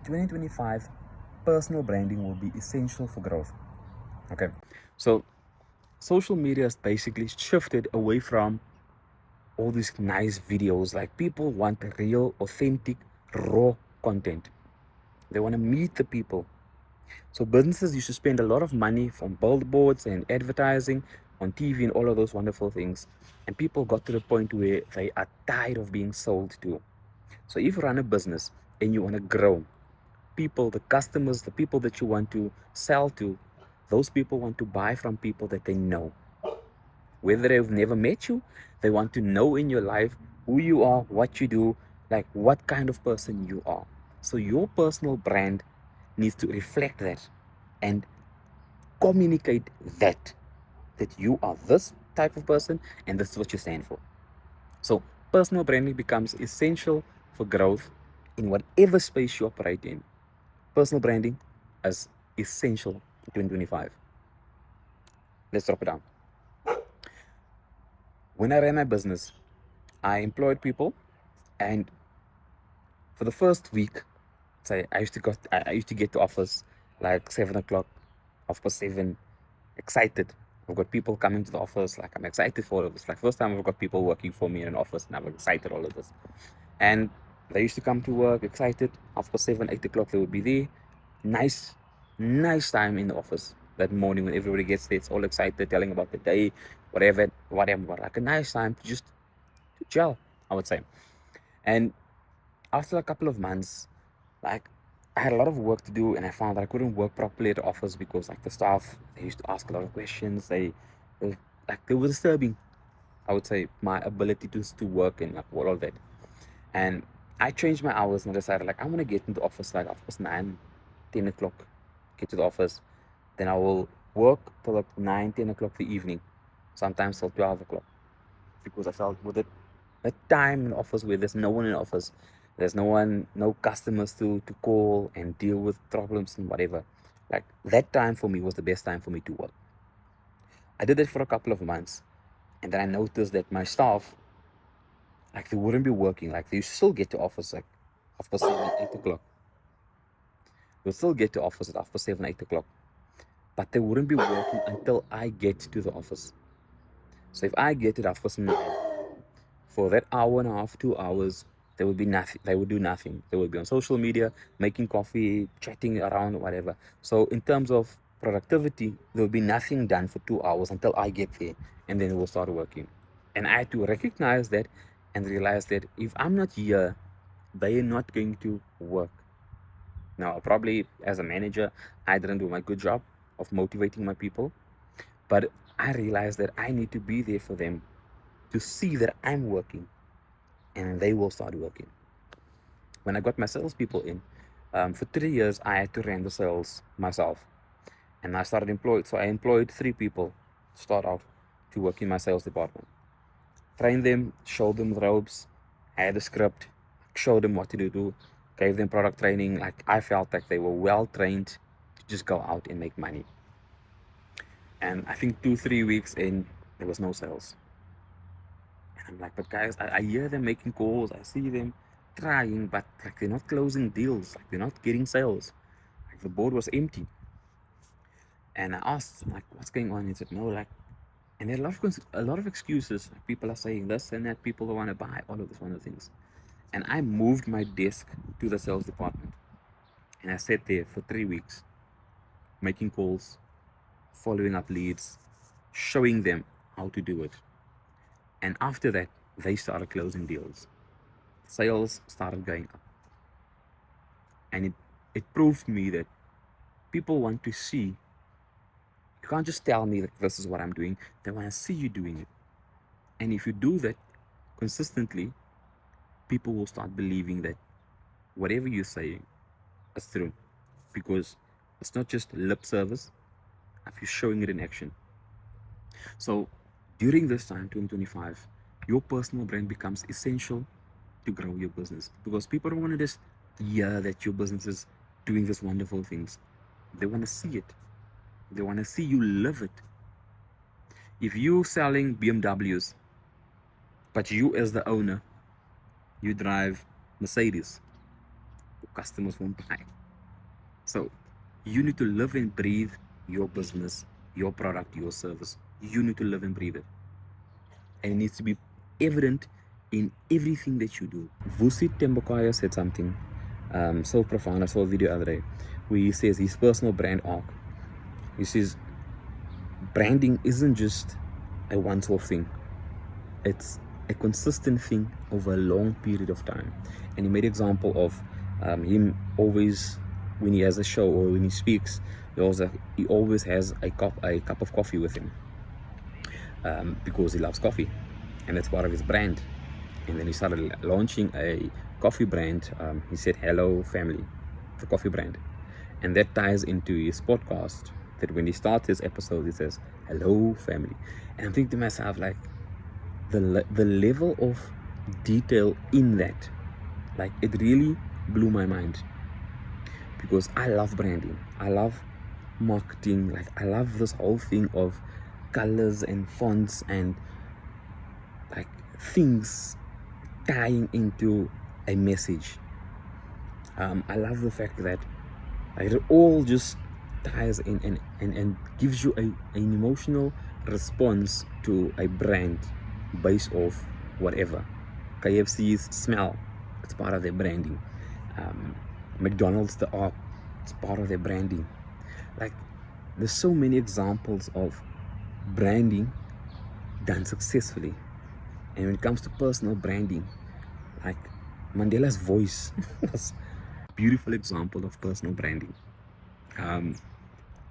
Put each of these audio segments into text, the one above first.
2025, personal branding will be essential for growth. Okay, so social media has basically shifted away from all these nice videos. Like, people want real, authentic, raw content. They want to meet the people. So businesses used to spend a lot of money on billboards and advertising on TV and all of those wonderful things. And people got to the point where they are tired of being sold to. So if you run a business and you want to grow, people, the customers, the people that you want to sell to, those people want to buy from people that they know. Whether they've never met you, they want to know in your life who you are, what you do, like what kind of person you are. So your personal brand needs to reflect that and communicate that you are this type of person and this is what you stand for. So personal branding becomes essential for growth in whatever space you operate in. Personal branding is essential in 2025. Let's drop it down. When I ran my business, I employed people, and for the first week, say I used to get to office like 7 o'clock, 7:30, excited. I've got people coming to the office, like I'm excited for all of this. Like, first time I've got people working for me in an office, and I'm excited all of this. And they used to come to work excited. 7:30, 8 o'clock, they would be there. Nice, nice time in the office that morning when everybody gets there. It's all excited, telling about the day, whatever, whatever. Like a nice time to just to gel, I would say. And after a couple of months, like, I had a lot of work to do, and I found that I couldn't work properly at the office because, like, the staff, they used to ask a lot of questions. They were disturbing, I would say, my ability to work and like all of that. And I changed my hours and I decided, like, I want to get into office like 9, 10 o'clock, get to the office. Then I will work till like 9, 10 o'clock the evening, sometimes till 12 o'clock, because I felt with it, a time in the office where there's no one in the office, there's no one, no customers to call and deal with problems and whatever. Like, that time for me was the best time for me to work. I did it for a couple of months, and then I noticed that my staff, like, they wouldn't be working. Like, they still get to office like 7, 8 o'clock. They'll still get to office at 7, 8 o'clock, but they wouldn't be working until I get to the office. So if I get it at 9, for that hour and a half, 2 hours, there would be nothing. They would do nothing. They would be on social media, making coffee, chatting around, whatever. So in terms of productivity, there would be nothing done for 2 hours until I get there, and then we'll start working. And I had to recognize that and realize that if I'm not here, they are not going to work. Now, probably as a manager, I didn't do my good job of motivating my people, but I realized that I need to be there for them to see that I'm working, and they will start working. When I got my salespeople in, for 3 years, I had to run the sales myself, and I started employed. So I employed 3 people to start out to work in my sales department. Trained them, showed them the ropes, had a script, showed them what to do, gave them product training. Like, I felt like they were well trained to just go out and make money. And I think 2, 3 weeks in, there was no sales. And I'm like, but guys, I hear them making calls, I see them trying, but like, they're not closing deals, like, they're not getting sales. Like, the board was empty. And I asked, like, what's going on? He said, no, like, and there are a lot of excuses. Like, people are saying this and that, people don't want to buy all of this one of the things. And I moved my desk to the sales department, and I sat there for 3 weeks, making calls, following up leads, showing them how to do it. And after that, they started closing deals. Sales started going up. And it proved me that people want to see. You can't just tell me that this is what I'm doing. They want to see you doing it. And if you do that consistently, people will start believing that whatever you're saying is true. Because it's not just lip service, if you're showing it in action. So during this time, 2025, your personal brand becomes essential to grow your business, because people don't want to just hear that your business is doing these wonderful things. They want to see it. They want to see you live it. If you're selling BMWs, but you as the owner, you drive Mercedes, customers won't buy. So you need to live and breathe your business, your product, your service. You need to live and breathe it. And it needs to be evident in everything that you do. Vusi Tembakaya said something so profound. I saw a video the other day where he says his personal brand arc. He says branding isn't just a once-off thing. It's a consistent thing over a long period of time. And he made an example of him always, when he has a show or when he speaks, he always has a cup of coffee with him because he loves coffee, and that's part of his brand. And then he started launching a coffee brand. He said, "Hello Family," the coffee brand, and that ties into his podcast. That when he starts his episode, he says, "Hello Family," and I'm thinking to myself, like, the level of detail in that, like, it really blew my mind, because I love branding, I love marketing, like I love this whole thing of colors and fonts and like things tying into a message. I love the fact that it all just ties in and gives you an emotional response to a brand based off whatever. KFC's smell, it's part of their branding. McDonald's, the art, it's part of their branding. Like, there's so many examples of branding done successfully. And when it comes to personal branding, like Mandela's voice was a beautiful example of personal branding.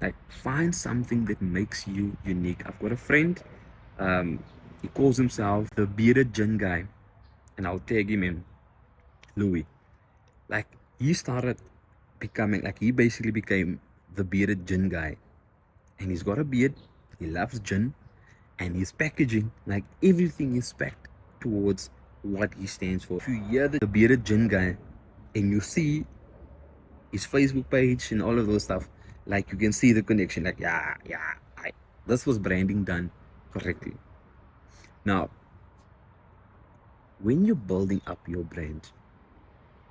Like, find something that makes you unique. I've got a friend, he calls himself the bearded gin guy, and I'll tag him in, Louis. Like, he started becoming, like, he basically became the bearded gin guy, and he's got a beard, he loves gin, and his packaging, like everything is packed towards what he stands for. If you hear the bearded gin guy and you see his Facebook page and all of those stuff, like, you can see the connection, like, this was branding done correctly. Now, when you're building up your brand,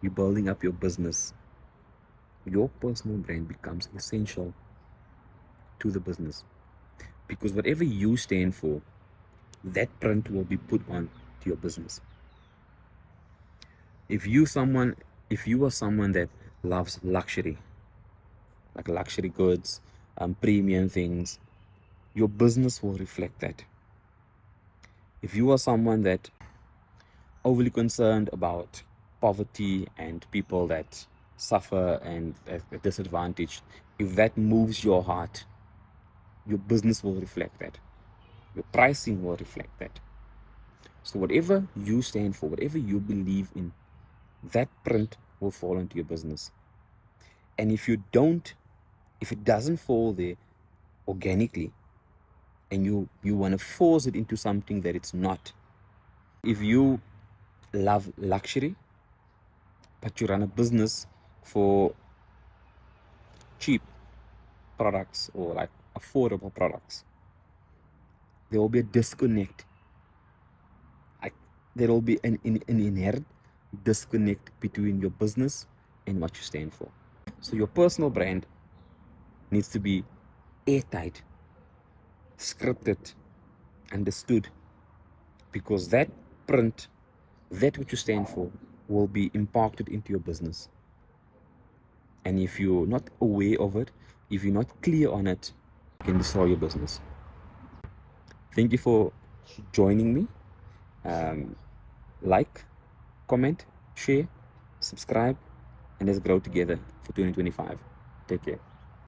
you're building up your business, your personal brand becomes essential to the business, because whatever you stand for, that print will be put on to your business. If you are someone that loves luxury, like luxury goods, premium things, your business will reflect that. If you are someone that overly concerned about poverty and people that suffer and at disadvantage, if that moves your heart, your business will reflect that. Your pricing will reflect that. So whatever you stand for, whatever you believe in, that print will fall into your business. And if it doesn't fall there organically, and you want to force it into something that it's not. If you love luxury, but you run a business for cheap products or like affordable products, there will be a disconnect. Like, there will be an inherent disconnect between your business and what you stand for. So your personal brand needs to be airtight, scripted, understood, because that print, that what you stand for, will be impacted into your business. And if you're not aware of it, if you're not clear on it, it can destroy your business. Thank you for joining me. Like, comment, share, subscribe, and let's grow together for 2025. Take care.